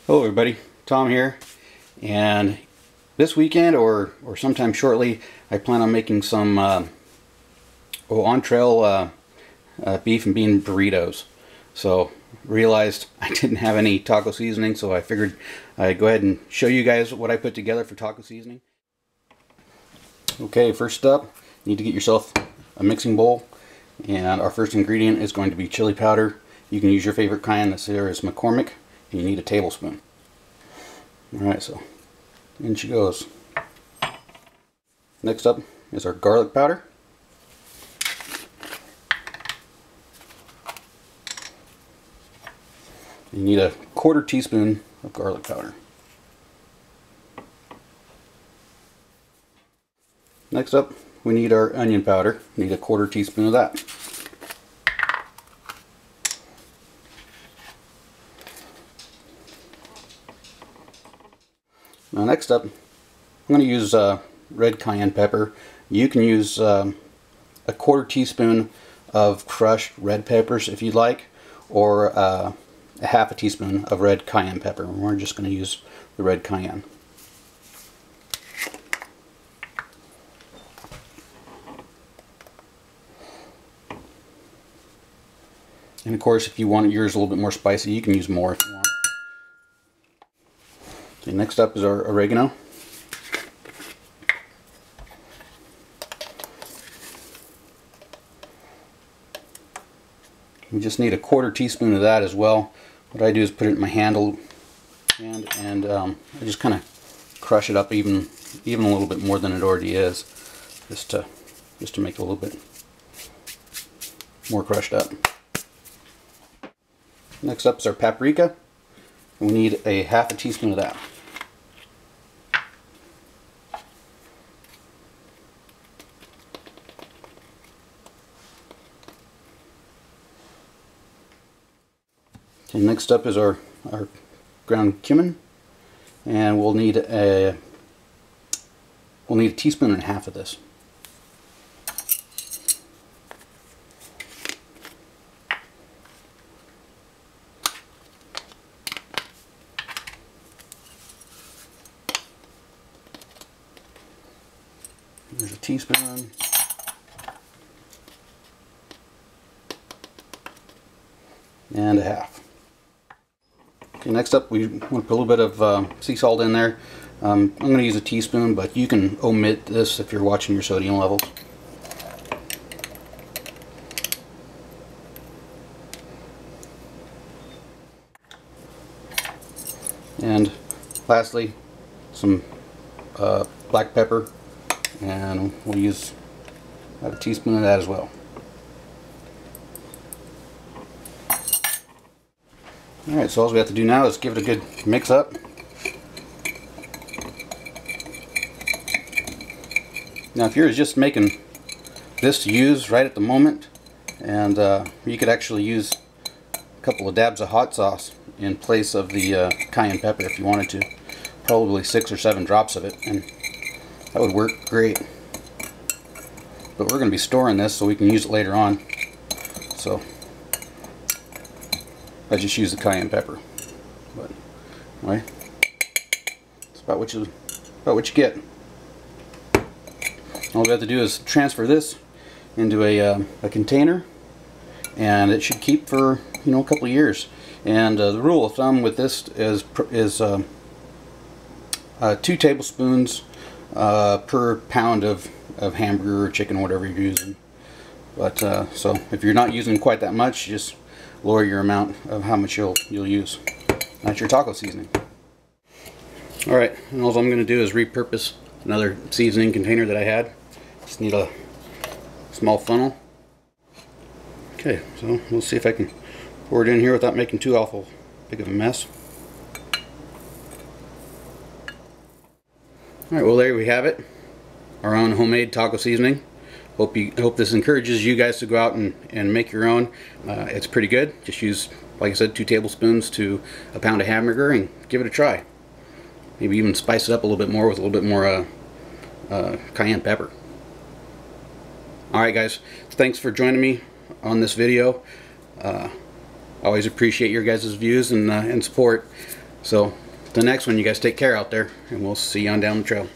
Hello everybody, Tom here, and this weekend or sometime shortly I plan on making some on-trail beef and bean burritos. So realized I didn't have any taco seasoning, so I figured I'd go ahead and show you guys what I put together for taco seasoning. Okay, first up, you need to get yourself a mixing bowl, and our first ingredient is going to be chili powder. You can use your favorite Cayenne. This here is McCormick. And you need a tablespoon. Alright, so in she goes. Next up is our garlic powder. You need a 1/4 teaspoon of garlic powder. Next up, we need our onion powder. We need a 1/4 teaspoon of that. Now next up, I'm going to use red cayenne pepper. You can use a 1/4 teaspoon of crushed red peppers if you'd like, or a 1/2 teaspoon of red cayenne pepper. We're just going to use the red cayenne. And of course, if you want yours a little bit more spicy, you can use more if you want. Okay, next up is our oregano. We just need a 1/4 teaspoon of that as well. What I do is put it in my handle and I just kind of crush it up even a little bit more than it already is, just to make it a little bit more crushed up. Next up is our paprika. And we need a 1/2 teaspoon of that. Okay, next up is our ground cumin, and we'll need a teaspoon and a half of this. There's a teaspoon. And a 1/2. Okay, next up we want to put a little bit of sea salt in there. I'm going to use a teaspoon, but you can omit this if you're watching your sodium levels. And lastly, some black pepper, and we'll use about a teaspoon of that as well. Alright, so all we have to do now is give it a good mix up. Now if you're just making this to use right at the moment, and you could actually use a couple of dabs of hot sauce in place of the cayenne pepper if you wanted to. Probably 6 or 7 drops of it, and that would work great. But we're going to be storing this so we can use it later on. So I just use the cayenne pepper, but anyway, it's about what you get. All we have to do is transfer this into a container, and it should keep for a couple of years. And the rule of thumb with this is 2 tablespoons per pound of hamburger or chicken, whatever you're using. But so if you're not using quite that much, just lower your amount of how much you'll use. That's your taco seasoning. Alright, and all I'm going to do is repurpose another seasoning container that I had. Just need a small funnel. Okay, so we'll see if I can pour it in here without making too awful big of a mess. Alright, well there we have it. Our own homemade taco seasoning. Hope this encourages you guys to go out and make your own. It's pretty good. Just use, like I said, 2 tablespoons to a pound of hamburger and give it a try. Maybe even spice it up a little bit more with a little bit more cayenne pepper. Alright guys, thanks for joining me on this video. Always appreciate your guys' views and support. So the next one, you guys take care out there, and we'll see you on down the trail.